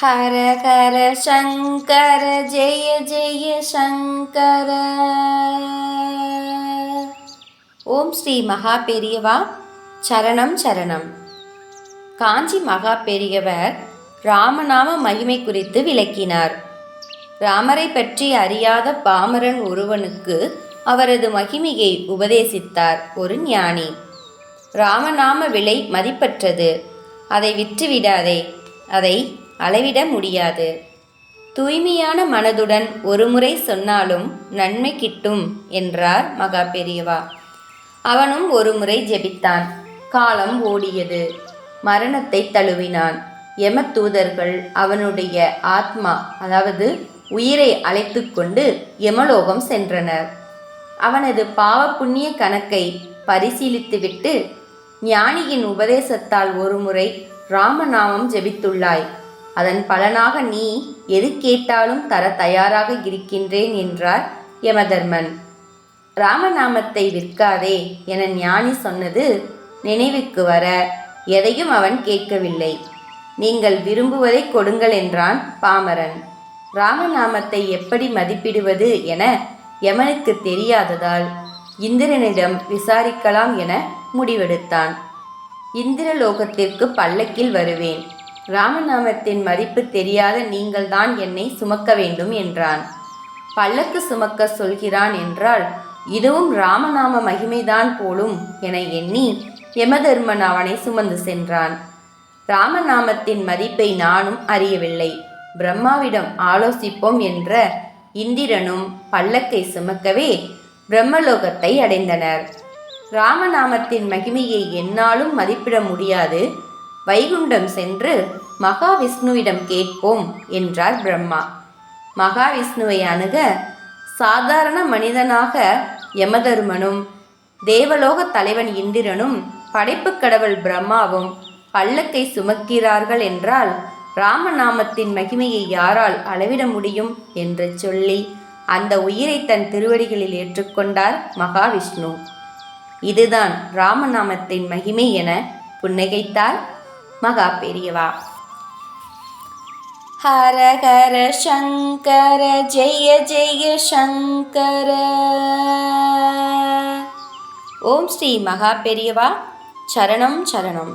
ஹர ஹர சங்கர ஜெய ஜெய சங்கர. ஓம் ஸ்ரீ மகா பெரியவா சரணம் சரணம். காஞ்சி மகா பெரியவர் ராமநாம மகிமை குறித்து விளக்கினார். ராமரை பற்றி அறியாத பாமரன் ஒருவனுக்கு அவரது மகிமையை உபதேசித்தார் ஒரு ஞானி. ராமநாம விலை மதிப்பற்றது, அதை விற்றுவிடாதே, அதை அளவிட முடியாது. தூய்மையான மனதுடன் ஒருமுறை சொன்னாலும் நன்மை கிட்டும் என்றார் மகா பெரியவா. அவனும் ஒருமுறை ஜெபித்தான். காலம் ஓடியது. மரணத்தை தழுவினான். யம தூதர்கள் அவனுடைய ஆத்மா, அதாவது உயிரை அழைத்து கொண்டு யமலோகம் சென்றனர். அவனது பாவ புண்ணிய கணக்கை பரிசீலித்துவிட்டு, ஞானியின் உபதேசத்தால் ஒருமுறை ராமநாமம் ஜெபித்துள்ளாய், அதன் பலனாக நீ எது கேட்டாலும் தர தயாராக இருக்கின்றேன் என்றார் யமதர்மன். ராமநாமத்தை விற்காதே என ஞானி சொன்னது நினைவுக்கு வர எதையும் அவன் கேட்கவில்லை. நீங்கள் விரும்புவதை கொடுங்கள் என்றான் பாமரன். ராமநாமத்தை எப்படி மதிப்பிடுவது என யமனுக்கு தெரியாததால் இந்திரனிடம் விசாரிக்கலாம் என முடிவெடுத்தான். இந்திரலோகத்திற்கு பல்லக்கில் வருவேன். ராமநாமத்தின் மதிப்பு தெரியாத நீங்கள்தான் என்னை சுமக்க வேண்டும் என்றான். பல்லக்கு சுமக்க சொல்கிறான் என்றால் இதுவும் ராமநாம மகிமைதான் போலும் என எண்ணி யமதர்மன் அவனை சுமந்து சென்றான். ராமநாமத்தின் மதிப்பை நானும் அறியவில்லை, பிரம்மாவிடம் ஆலோசிப்போம் என்ற இந்திரனும் பல்லக்கை சுமக்கவே பிரம்மலோகத்தை அடைந்தனர். ராமநாமத்தின் மகிமையை என்னாலும் மதிப்பிட முடியாது, வைகுண்டம் சென்று மகாவிஷ்ணுவிடம் கேட்போம் என்றார் பிரம்மா. மகாவிஷ்ணுவை அணுக சாதாரண மனிதனாக யமதர்மனும் தேவலோக தலைவன் இந்திரனும் படைப்பு கடவுள் பிரம்மாவும் பல்லக்கை சுமக்கிறார்கள் என்றால் ராமநாமத்தின் மகிமையை யாரால் அளவிட முடியும் என்று சொல்லி அந்த உயிரை தன் திருவடிகளில் ஏற்றுக்கொண்டார் மகாவிஷ்ணு. இதுதான் ராமநாமத்தின் மகிமை என புன்னகைத்தார் மகா பெரியவா. ஹர ஹர சங்கர ஜெய ஜெய சங்கர. ஓம் ஸ்ரீ மகா பெரியவா சரணம் சரணம்.